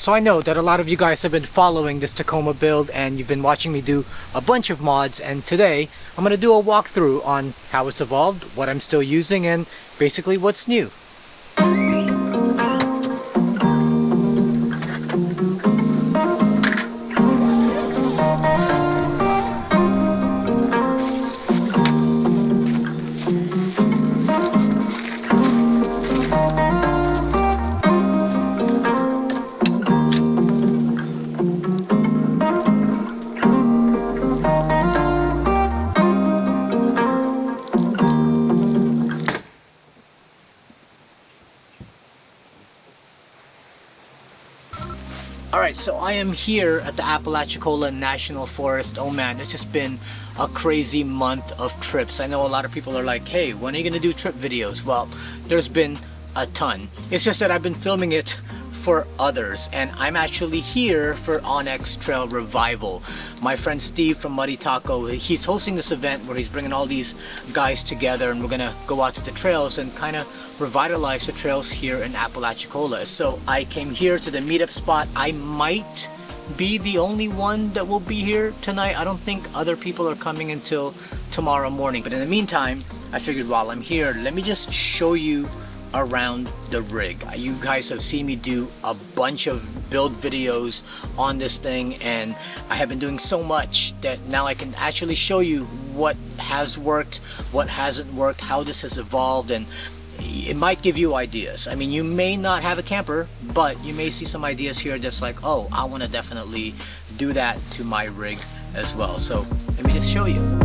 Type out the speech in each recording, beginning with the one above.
So I know that a lot of you guys have been following this Tacoma build and you've been watching me do a bunch of mods, and today I'm going to do a walkthrough on how it's evolved, what I'm still using, and basically what's new. Alright, so I am here at the Apalachicola National Forest. Oh man, it's just been a crazy month of trips. I know a lot of people are like, hey, when are you gonna do trip videos? Well, there's been a ton. It's just that I've been filming it for others, and I'm actually here for Onyx Trail Revival. My friend Steve from Muddy Taco, he's hosting this event where he's bringing all these guys together, and we're gonna go out to the trails and kind of revitalize the trails here in Apalachicola. So I came here to the meetup spot. I might be the only one that will be here tonight. I don't think other people are coming until tomorrow morning, but in the meantime, I figured while I'm here, let me just show you around the rig. You guys have seen me do a bunch of build videos on this thing, and I have been doing so much that now I can actually show you what has worked, what hasn't worked, how this has evolved, and it might give you ideas. I mean, you may not have a camper, but you may see some ideas here that's like, oh, I want to definitely do that to my rig as well. So let me just show you.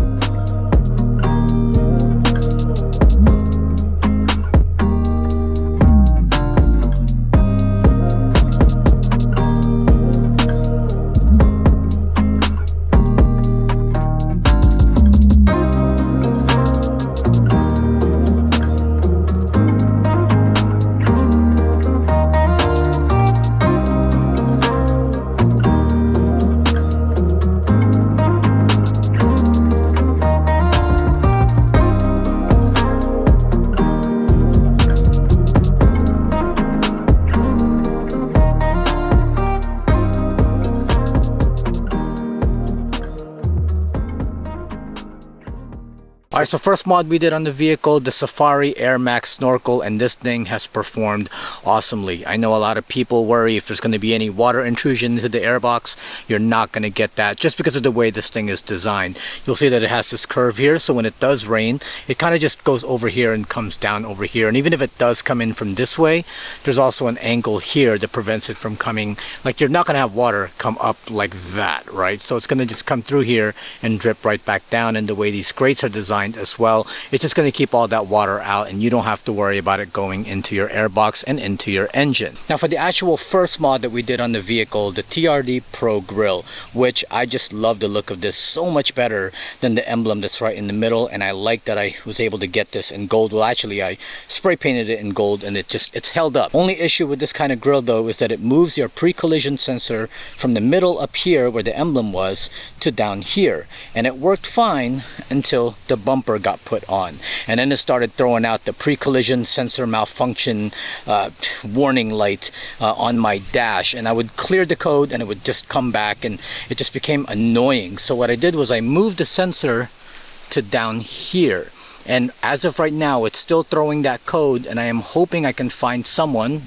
Alright, so first mod we did on the vehicle, the Safari Air Max snorkel, and this thing has performed awesomely. I know a lot of people worry if there's going to be any water intrusion into the airbox. You're not going to get that just because of the way this thing is designed. You'll see that it has this curve here, so when it does rain, it kind of just goes over here and comes down over here. And even if it does come in from this way, there's also an angle here that prevents it from coming, like you're not going to have water come up like that, right? So it's going to just come through here and drip right back down, and the way these grates are designed as well, it's just going to keep all that water out, and you don't have to worry about it going into your airbox and into your engine. Now for the actual first mod that we did on the vehicle, the TRD Pro Grill, which I just love the look of this so much better than the emblem that's right in the middle, and I like that I was able to get this in gold. Well, actually I spray painted it in gold, and it's held up. Only issue with this kind of grill though is that it moves your pre-collision sensor from the middle up here where the emblem was to down here, and it worked fine until the bumper got put on, and then it started throwing out the pre-collision sensor malfunction warning light on my dash, and I would clear the code and it would just come back, and it just became annoying. So what I did was I moved the sensor to down here, and as of right now it's still throwing that code, and I am hoping I can find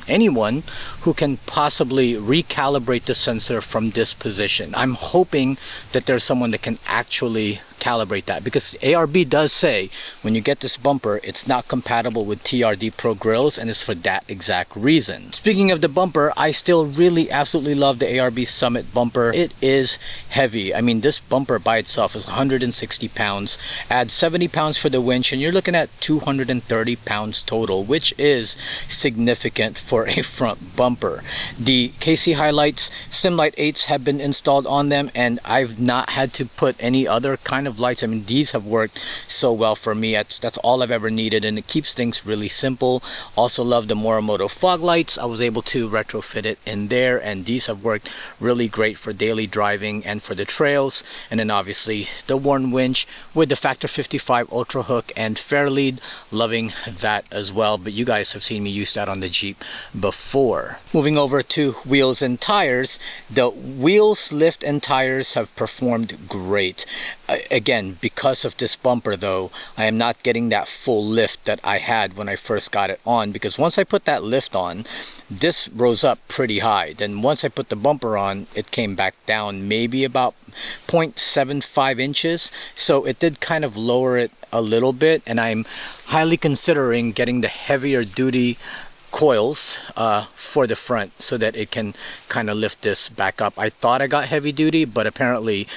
anyone who can possibly recalibrate the sensor from this position. I'm hoping that there's someone that can actually calibrate that, because ARB does say when you get this bumper it's not compatible with TRD Pro grills, and it's for that exact reason. Speaking of the bumper, I still really absolutely love the ARB Summit bumper. It is heavy. I mean, this bumper by itself is 160 pounds. Add 70 pounds for the winch and you're looking at 230 pounds total, which is significant for a front bumper. The KC Highlights Simlight 8s have been installed on them, and I've not had to put any other kind of of lights. I mean, these have worked so well for me. That's all I've ever needed, and it keeps things really simple. Also love the Morimoto fog lights. I was able to retrofit it in there, and these have worked really great for daily driving and for the trails. And then obviously the Warn winch with the Factor 55 Ultra Hook and Fairlead, loving that as well. But you guys have seen me use that on the Jeep before. Moving over to wheels and tires, the wheels, lift, and tires have performed great. Again, because of this bumper though, I am not getting that full lift that I had when I first got it on, because once I put that lift on, this rose up pretty high. Then once I put the bumper on, it came back down maybe about 0.75 inches. So it did kind of lower it a little bit, and I'm highly considering getting the heavier duty coils for the front so that it can kind of lift this back up. I thought I got heavy duty, but apparently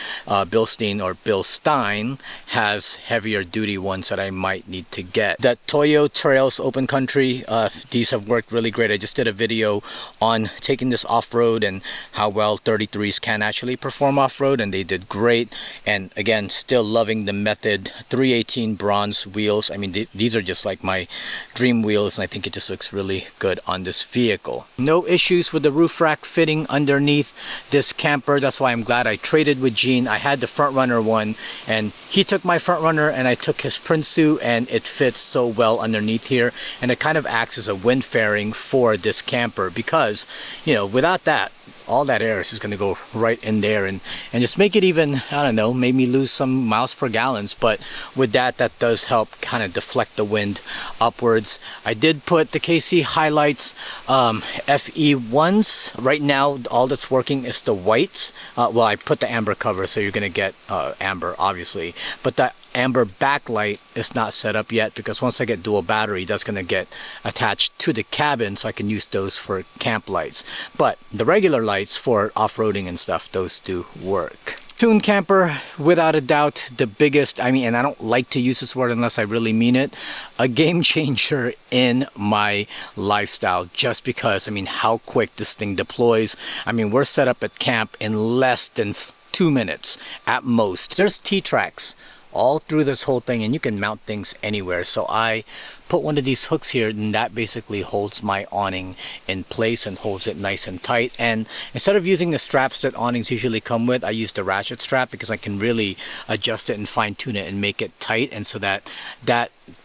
Bill Stein has heavier duty ones that I might need to get. The Toyo Trails Open Country, these have worked really great. I just did a video on taking this off-road and how well 33s can actually perform off-road, and they did great. And again, still loving the Method 318 bronze wheels. I mean, these are just like my dream wheels, and I think it just looks really good on this vehicle. No issues with the roof rack fitting underneath this camper. That's why I'm glad I traded with Gene. I had the front runner one, and he took my front runner and I took his Prinsu, and it fits so well underneath here, and it kind of acts as a wind fairing for this camper, because you know, without that, all that air is just going to go right in there and just make it even, I don't know, maybe lose some miles per gallons. But with that does help kind of deflect the wind upwards. I did put the KC Highlights FE1s. Right now, all that's working is the whites. Well, I put the amber cover, so you're going to get amber, obviously. But that amber backlight is not set up yet, because once I get dual battery, that's going to get attached to the cabin, so I can use those for camp lights. But the regular lights for off-roading and stuff, those do work. Tuned camper, without a doubt, the biggest, I mean, and I don't like to use this word unless I really mean it, a game changer in my lifestyle, just because, I mean, how quick this thing deploys. I mean, we're set up at camp in less than 2 minutes at most. There's T-tracks all through this whole thing, and you can mount things anywhere. So I put one of these hooks here, and that basically holds my awning in place and holds it nice and tight. And instead of using the straps that awnings usually come with, I use the ratchet strap, because I can really adjust it and fine tune it and make it tight, and so that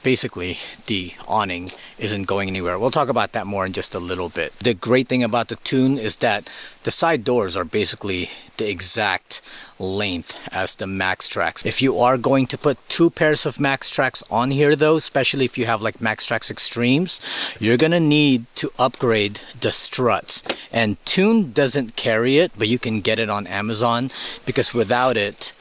basically the awning isn't going anywhere. We'll talk about that more in just a little bit. The great thing about the Tune is that the side doors are basically the exact length as the Max Tracks. If you are going to put 2 pairs of Max Tracks on here though, especially if you have like Max Tracks Extremes, you're gonna need to upgrade the struts. And Tune doesn't carry it, but you can get it on Amazon, because without it,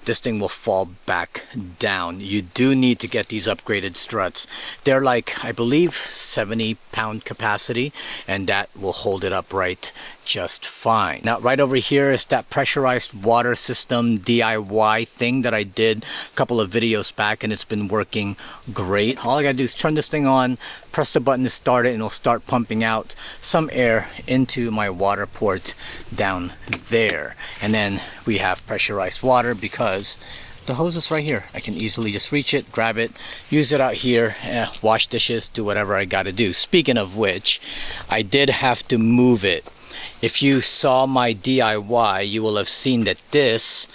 this thing will fall back down. You do need to get these upgraded struts. They're like, I believe, 70-pound capacity, and that will hold it upright just fine. Now, right over here is that pressurized water system DIY thing that I did a couple of videos back, and it's been working great. All I gotta do is turn this thing on, press the button to start it, and it'll start pumping out some air into my water port down there. And then we have pressurized water, because the hose is right here. I can easily just reach it, grab it, use it out here, wash dishes, do whatever I gotta do. Speaking of which, I did have to move it. If you saw my DIY, you will have seen that this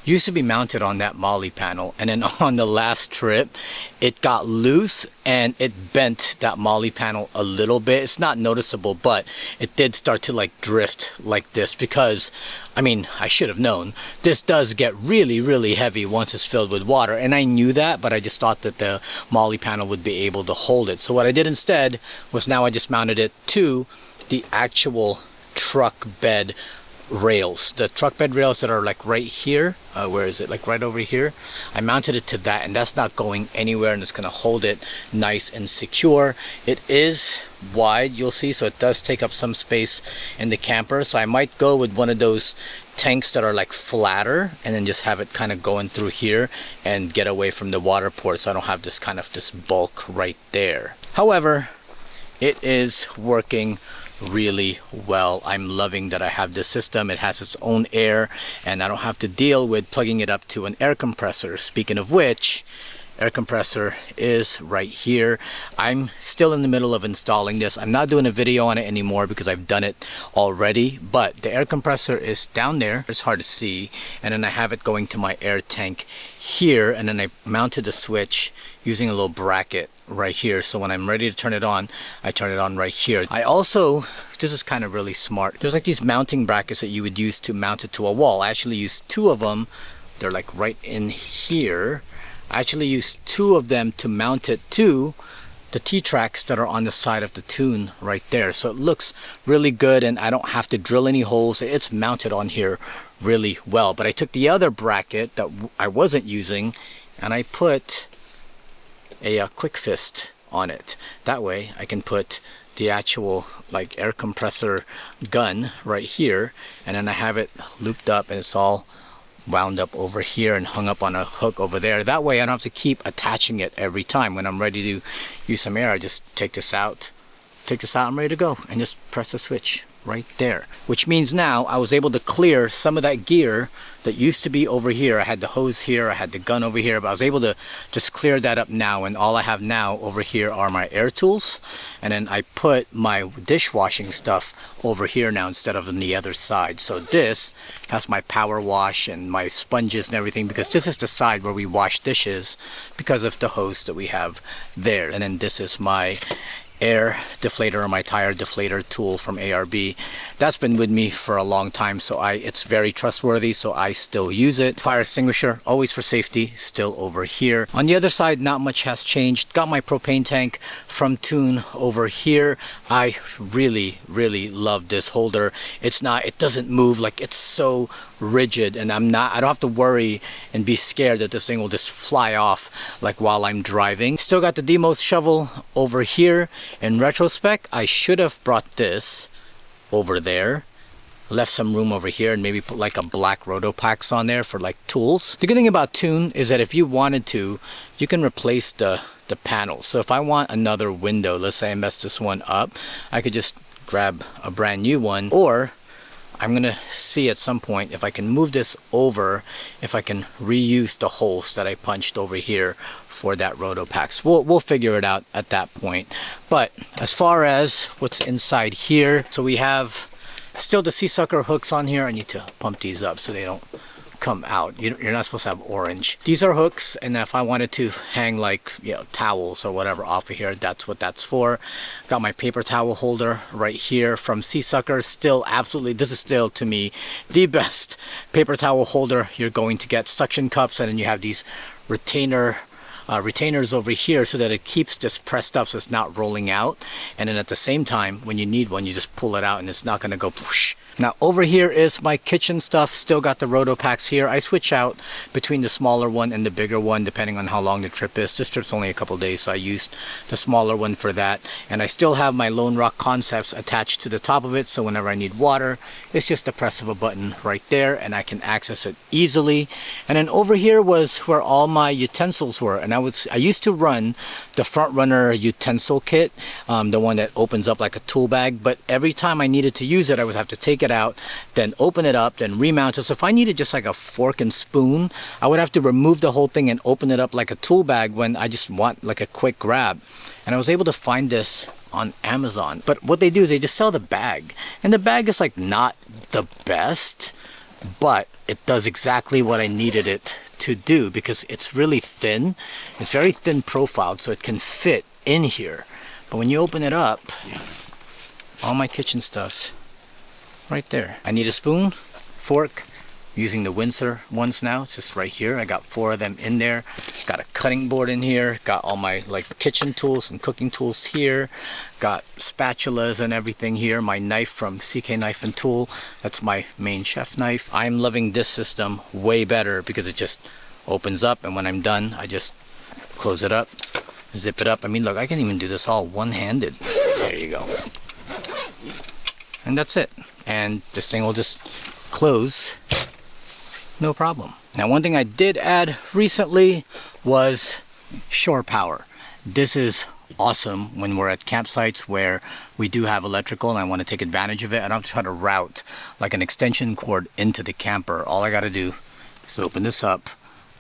used to be mounted on that molly panel, and then on the last trip it got loose and it bent that molly panel a little bit. It's not noticeable, but it did start to like drift like this, because I mean, I should have known this does get really heavy once it's filled with water, and I knew that, but I just thought that the molly panel would be able to hold it. So what I did instead was, now I just mounted it to the actual truck bed rails, the truck bed rails that are like right here. Where is it? Like right over here. I mounted it to that, and that's not going anywhere, and it's going to hold it nice and secure. It is wide, you'll see, so it does take up some space in the camper. So I might go with one of those tanks that are like flatter, and then just have it kind of going through here and get away from the water port, so I don't have this kind of this bulk right there. However, it is working really well. I'm loving that I have this system. It has its own air and I don't have to deal with plugging it up to an air compressor. Speaking of which, air compressor is right here. I'm still in the middle of installing this. I'm not doing a video on it anymore because I've done it already, but the air compressor is down there. It's hard to see, and then I have it going to my air tank here, and then I mounted the switch using a little bracket right here, so when I'm ready to turn it on, I turn it on right here. I also, this is kind of really smart, there's like these mounting brackets that you would use to mount it to a wall. I actually used two of them. They're like right in here. I actually used two of them to mount it to the T-tracks that are on the side of the tune right there. So it looks really good and I don't have to drill any holes. It's mounted on here really well. But I took the other bracket that I wasn't using and I put a quick fist on it. That way I can put the actual like air compressor gun right here, and then I have it looped up and it's all wound up over here and hung up on a hook over there. That way I don't have to keep attaching it every time. When I'm ready to use some air, I just take this out, I'm ready to go, and just press the switch right there. Which means now I was able to clear some of that gear that used to be over here. I had the hose here, I had the gun over here, but I was able to just clear that up now, and all I have now over here are my air tools, and then I put my dishwashing stuff over here now instead of on the other side. So this has my power wash and my sponges and everything, because this is the side where we wash dishes because of the hose that we have there. And then this is my air deflator or my tire deflator tool from ARB. That's been with me for a long time, so it's very trustworthy, so I still use it. Fire extinguisher, always for safety, still over here. On the other side, not much has changed. Got my propane tank from Tune over here. I really love this holder. It doesn't move, like it's so rigid, and I don't have to worry and be scared that this thing will just fly off like while I'm driving. Still got the Demos shovel over here. In retrospect, I should have brought this over there, left some room over here, and maybe put like a black Rotopax on there for like tools. The good thing about Tune is that if you wanted to, you can replace the panels. So if I want another window, let's say I messed this one up, I could just grab a brand new one, or I'm gonna see at some point if I can move this over, if I can reuse the holes that I punched over here for that Rotopax. We'll figure it out at that point. But as far as what's inside here, so we have still the sea sucker hooks on here. I need to pump these up so they don't come out. You're not supposed to have orange. These are hooks, and if I wanted to hang like, you know, towels or whatever off of here, that's what that's for. Got my paper towel holder right here from Sea Sucker. Still absolutely, this is still to me the best paper towel holder you're going to get. Suction cups, and then you have these retainers over here so that it keeps this pressed up so it's not rolling out, and then at the same time when you need one, you just pull it out and it's not going to go whoosh. Now over here is my kitchen stuff. Still got the Rotopax here. I switch out between the smaller one and the bigger one depending on how long the trip is. This trip's only a couple days, so I used the smaller one for that. And I still have my Lone Rock Concepts attached to the top of it, so whenever I need water, it's just a press of a button right there and I can access it easily. And then over here was where all my utensils were, and I used to run the Front Runner utensil kit, the one that opens up like a tool bag, but every time I needed to use it, I would have to take it out, then open it up, then remount it. So if I needed just like a fork and spoon, I would have to remove the whole thing and open it up like a tool bag when I just want like a quick grab. And I was able to find this on Amazon. But what they do is they just sell the bag, and the bag is like not the best, but it does exactly what I needed it to do because it's really thin. It's very thin profiled, so it can fit in here. But when you open it up, all my kitchen stuff right there. I need a spoon, fork, using the Windsor ones now. It's just right here. I got 4 of them in there. Got a cutting board in here. Got all my like kitchen tools and cooking tools here. Got spatulas and everything here. My knife from CK Knife and Tool. That's my main chef knife. I'm loving this system way better because it just opens up, and when I'm done, I just close it up, zip it up. I mean, look, I can even do this all one-handed. There you go. And that's it. And this thing will just close, no problem. Now, one thing I did add recently was shore power. This is awesome when we're at campsites where we do have electrical and I want to take advantage of it. I don't have to try to route like an extension cord into the camper. All I got to do is open this up,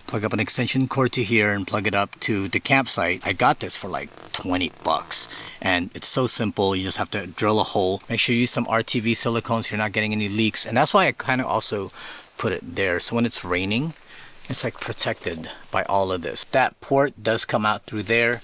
plug up an extension cord to here and plug it up to the campsite. I got this for like 20 bucks and it's so simple. You just have to drill a hole. Make sure you use some RTV silicone so you're not getting any leaks. And that's why I kind of also put it there. So when it's raining, it's like protected by all of this. That port does come out through there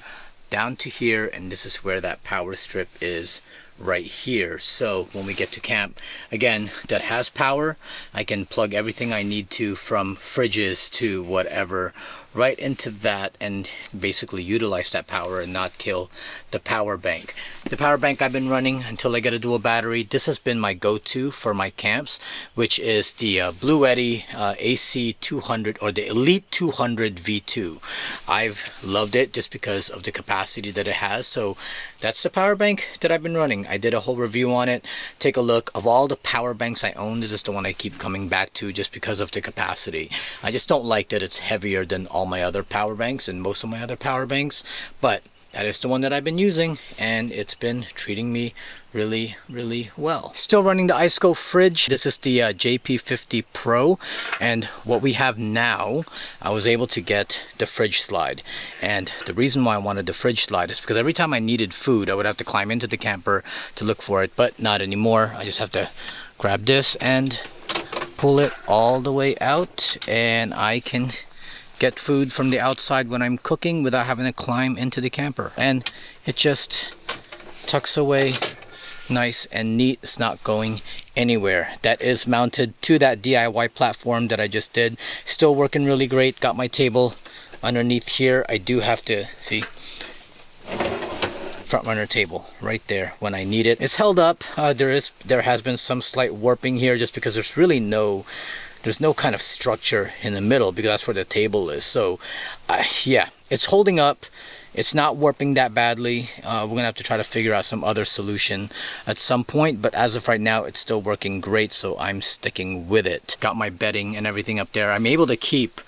down to here, and this is where that power strip is right here. So when we get to camp, again, that has power, I can plug everything I need to, from fridges to whatever, right into that and basically utilize that power and not kill the power bank. The power bank I've been running until I get a dual battery. This has been my go-to for my camps, which is the Bluetti AC200 or the Elite 200 V2. I've loved it just because of the capacity that it has. So that's the power bank that I've been running. I did a whole review on it. Take a look. Of all the power banks I own, this is the one I keep coming back to just because of the capacity. I just don't like that it's heavier than all my other power banks and most of my other power banks, but that is the one that I've been using and it's been treating me really well. Still running the IceCo fridge. This is the JP50 Pro, and what we have now, I was able to get the fridge slide. And the reason why I wanted the fridge slide is because every time I needed food I would have to climb into the camper to look for it, but not anymore. I just have to grab this and pull it all the way out and I can get food from the outside when I'm cooking without having to climb into the camper. And it just tucks away nice and neat. It's not going anywhere. That is mounted to that DIY platform that I just did. Still working really great. Got my table underneath here. I do have to see front runner table right there when I need it. It's held up. There has been some slight warping here just because there's really there's no kind of structure in the middle because that's where the table is. So yeah, it's holding up. It's not warping that badly. We're gonna have to try to figure out some other solution at some point, but as of right now it's still working great, so I'm sticking with it. Got my bedding and everything up there. I'm able to keep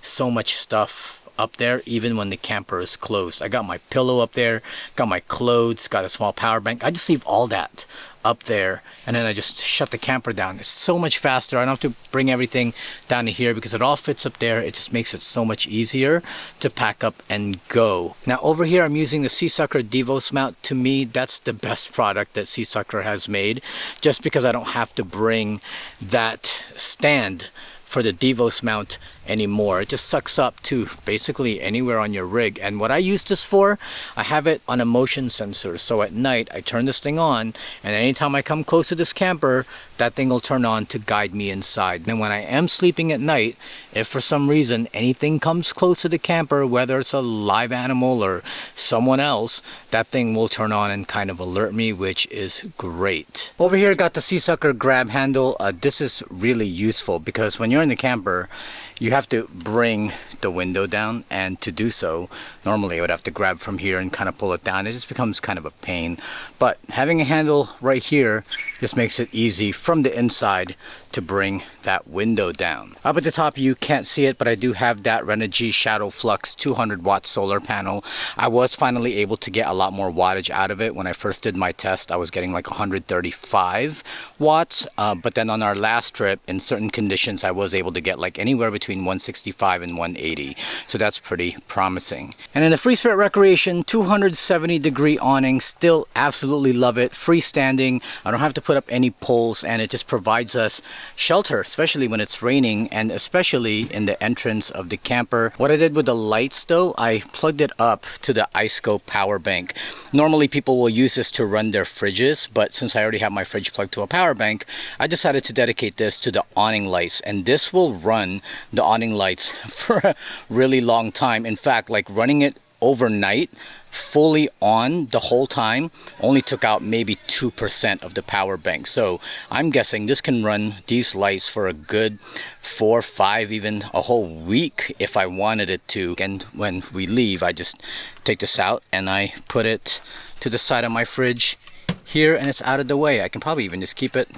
so much stuff up there even when the camper is closed. I got my pillow up there, got my clothes, got a small power bank. I just leave all that up there and then I just shut the camper down. It's so much faster. I don't have to bring everything down to here because it all fits up there. It just makes it so much easier to pack up and go. Now over here I'm using the Seasucker Devos mount. To me, that's the best product that Seasucker has made, just because I don't have to bring that stand for the Devos mount anymore. It just sucks up to basically anywhere on your rig. And what I use this for, I have it on a motion sensor. So at night I turn this thing on and anytime I come close to this camper, that thing will turn on to guide me inside. And when I am sleeping at night, if for some reason anything comes close to the camper, whether it's a live animal or someone else, that thing will turn on and kind of alert me, which is great. Over here I got the Seasucker grab handle. This is really useful because when you're in the camper, you have to bring the window down, and to do so normally I would have to grab from here and kind of pull it down. It just becomes kind of a pain, but having a handle right here just makes it easy from the inside to bring that window down. Up at the top you can't see it, but I do have that Renogy Shadow Flux 200 watt solar panel. I was finally able to get a lot more wattage out of it. When I first did my test I was getting like 135 watts, but then on our last trip in certain conditions I was able to get like anywhere between 165 and 180, so that's pretty promising. And in the Free Spirit Recreation 270 degree awning, still absolutely love it. Freestanding, I don't have to put up any poles, and it just provides us shelter, especially when it's raining and especially in the entrance of the camper. What I did with the lights though, I plugged it up to the IceCo power bank. Normally people will use this to run their fridges, but since I already have my fridge plugged to a power bank, I decided to dedicate this to the awning lights, and this will run the awning lights for a really long time. In fact, like running it overnight fully on the whole time only took out maybe 2% of the power bank. So I'm guessing this can run these lights for a good 4, 5, even a whole week if I wanted it to. And when we leave, I just take this out and I put it to the side of my fridge here, and it's out of the way. I can probably even just keep it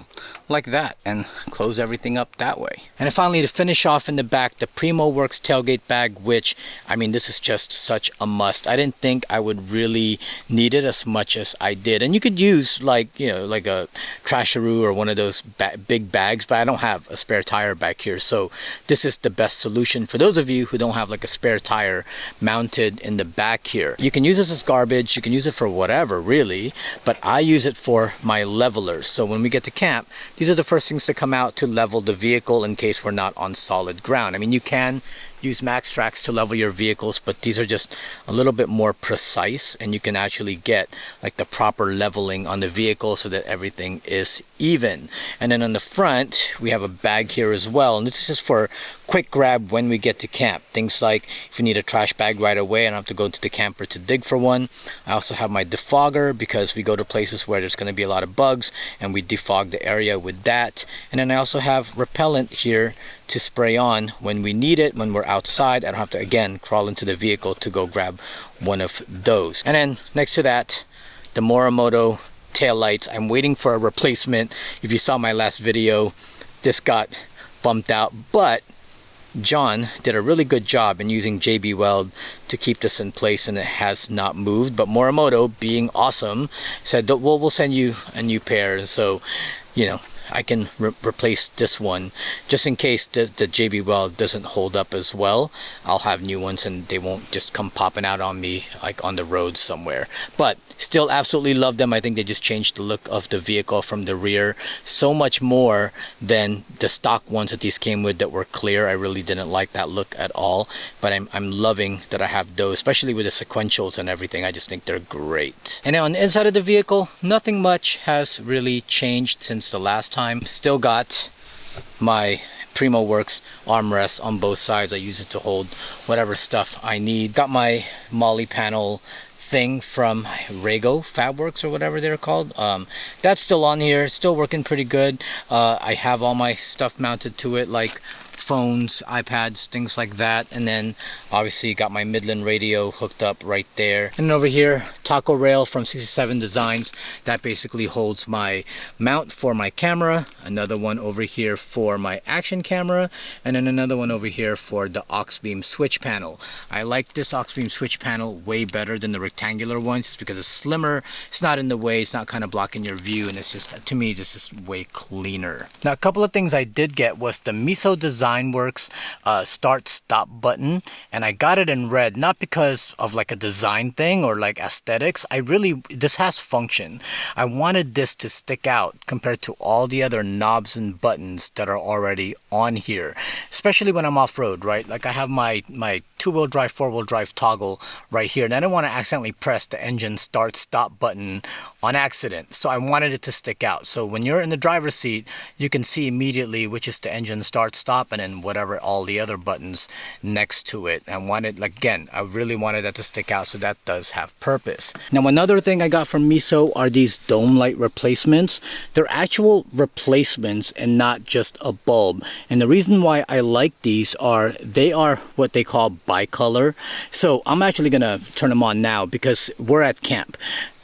like that and close everything up that way. And then finally, to finish off in the back, the Primo Works tailgate bag, which, I mean, this is just such a must. I didn't think I would really need it as much as I did. And you could use like, you know, like a Trasharoo or one of those big bags, but I don't have a spare tire back here. So this is the best solution for those of you who don't have like a spare tire mounted in the back here. You can use this as garbage, you can use it for whatever really, but I use it for my levelers. So when we get to camp, these are the first things to come out to level the vehicle in case we're not on solid ground. I mean, you can use max tracks to level your vehicles, but these are just a little bit more precise, and you can actually get like the proper leveling on the vehicle so that everything is even. And then on the front we have a bag here as well, and this is just for quick grab when we get to camp. Things like if you need a trash bag right away, I don't have to go to the camper to dig for one. I also have my defogger because we go to places where there's going to be a lot of bugs and we defog the area with that. And then I also have repellent here to spray on when we need it, when we're outside. I don't have to again crawl into the vehicle to go grab one of those. And then next to that, the Morimoto tail lights. I'm waiting for a replacement. If you saw my last video, this got bumped out, but John did a really good job in using JB Weld to keep this in place, and it has not moved. But Morimoto, being awesome, said, well, we'll send you a new pair. And so, you know, I can replace this one just in case the JB Weld doesn't hold up as well. I'll have new ones and they won't just come popping out on me like on the road somewhere. But still absolutely love them. I think they just changed the look of the vehicle from the rear so much more than the stock ones that these came with that were clear. I really didn't like that look at all, but I'm loving that I have those, especially with the sequentials and everything. I just think they're great. And now on the inside of the vehicle, nothing much has really changed since the last time. Still got my Primo Works armrest on both sides. I use it to hold whatever stuff I need. Got my Molly panel thing from Rego Fabworks or whatever they're called. That's still on here, still working pretty good. I have all my stuff mounted to it, like phones, iPads, things like that. And then obviously got my Midland radio hooked up right there. And over here, taco rail from 67 Designs. That basically holds my mount for my camera. Another one over here for my action camera. And then another one over here for the aux beam switch panel. I like this aux beam switch panel way better than the rectangular ones just because it's slimmer. It's not in the way. It's not kind of blocking your view. And it's just, to me, this is way cleaner. Now, a couple of things I did get was the Miso Design Works start stop button, and I got it in red not because of like a design thing or like aesthetics. This has function. I wanted this to stick out compared to all the other knobs and buttons that are already on here, especially when I'm off-road, right? Like I have my two-wheel drive, four-wheel drive toggle right here, and I didn't want to accidentally press the engine start stop button on accident, so I wanted it to stick out. So when you're in the driver's seat, you can see immediately which is the engine start stop and then whatever all the other buttons next to it. I wanted, like, again, I really wanted that to stick out, so that does have purpose. Now another thing I got from Miso are these dome light replacements. They're actual replacements and not just a bulb, and the reason why I like these are they are what they call bicolor. So I'm actually gonna turn them on now because we're at camp.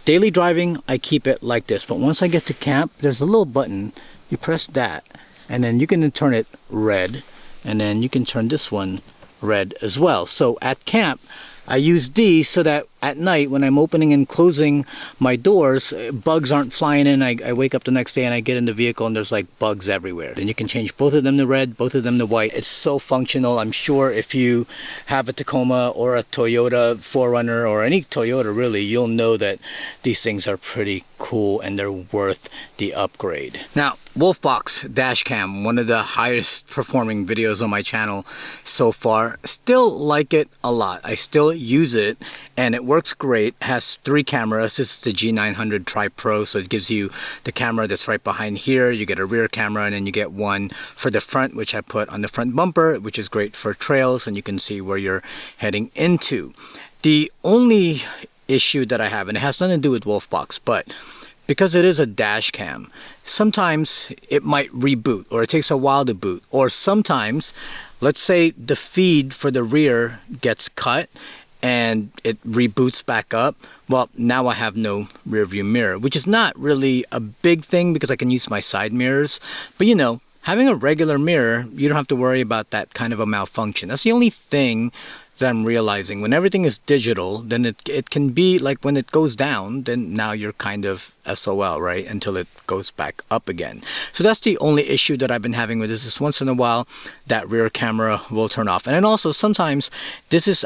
Daily driving, I keep it like this, but once I get to camp, there's a little button. You press that and then you can turn it red, and then you can turn this one red as well. So at camp, I use these so that at night when I'm opening and closing my doors, bugs aren't flying in. I wake up the next day and I get in the vehicle and there's like bugs everywhere. And you can change both of them to red, both of them to white. It's so functional. I'm sure if you have a Tacoma or a Toyota 4Runner or any Toyota really, you'll know that these things are pretty cool and they're worth the upgrade. Now, Wolfbox dash cam, one of the highest performing videos on my channel so far. Still like it a lot. I still use it and it works great. It has 3 cameras. This is the G900 Tri Pro, so it gives you the camera that's right behind here. You get a rear camera and then you get one for the front, which I put on the front bumper, which is great for trails and you can see where you're heading into. The only issue that I have, and it has nothing to do with Wolfbox, but because it is a dash cam, sometimes it might reboot or it takes a while to boot, or sometimes let's say the feed for the rear gets cut and it reboots back up, well, now I have no rear view mirror, which is not really a big thing because I can use my side mirrors. But you know, having a regular mirror, you don't have to worry about that kind of a malfunction. That's the only thing that I'm realizing. When everything is digital, then it can be like when it goes down, then now you're kind of SOL, right? Until it goes back up again. So that's the only issue that I've been having with this, is once in a while that rear camera will turn off. And then also sometimes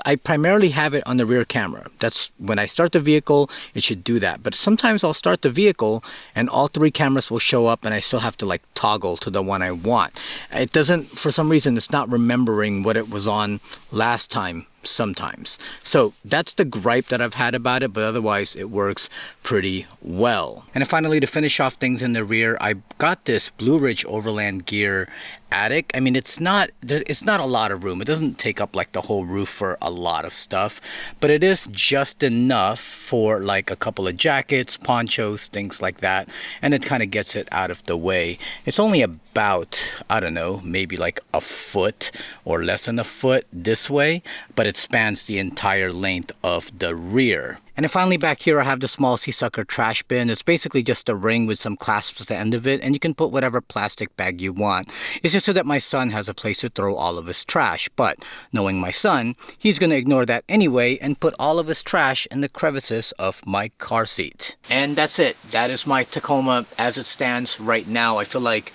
I primarily have it on the rear camera. That's when I start the vehicle, it should do that. But sometimes I'll start the vehicle and all three cameras will show up and I still have to like toggle to the one I want. It doesn't, for some reason, it's not remembering what it was on last time sometimes. So that's the gripe that I've had about it, but otherwise it works pretty well. And finally, to finish off things in the rear, I got this Blue Ridge Overland Gear attic. I mean, it's not a lot of room. It doesn't take up like the whole roof for a lot of stuff, but it is just enough for like a couple of jackets, ponchos, things like that, and it kind of gets it out of the way. It's only about, I don't know, maybe like a foot or less than a foot this way, but it spans the entire length of the rear. And then finally back here I have the small Seasucker trash bin. It's basically just a ring with some clasps at the end of it, and you can put whatever plastic bag you want. It's just so that my son has a place to throw all of his trash, but knowing my son, he's going to ignore that anyway and put all of his trash in the crevices of my car seat. And that's it. That is my Tacoma as it stands right now. I feel like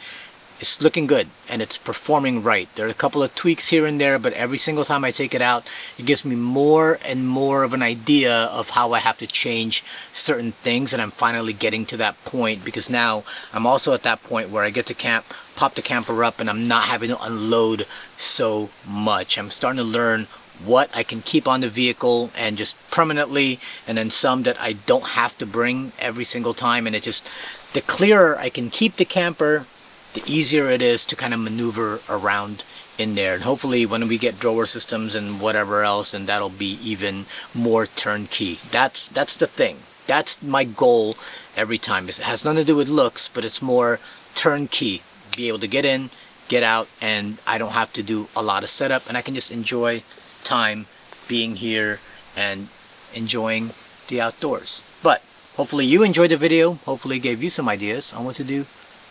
it's looking good and it's performing right. There are a couple of tweaks here and there, but every single time I take it out, it gives me more and more of an idea of how I have to change certain things, and I'm finally getting to that point, because now I'm also at that point where I get to camp, pop the camper up, and I'm not having to unload so much. I'm starting to learn what I can keep on the vehicle and just permanently, and then some that I don't have to bring every single time. And the clearer I can keep the camper, the easier it is to kind of maneuver around in there. And hopefully when we get drawer systems and whatever else, and that'll be even more turnkey. That's the thing. That's my goal every time. It has nothing to do with looks, but it's more turnkey. Be able to get in, get out, and I don't have to do a lot of setup, and I can just enjoy time being here and enjoying the outdoors. But hopefully you enjoyed the video. Hopefully it gave you some ideas on what to do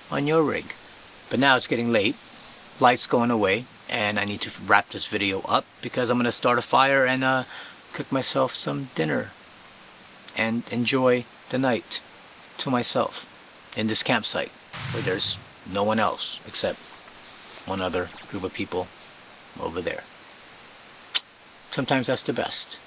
on your rig. But now it's getting late, light's going away, and I need to wrap this video up because I'm going to start a fire and cook myself some dinner and enjoy the night to myself in this campsite where there's no one else except one other group of people over there. Sometimes that's the best.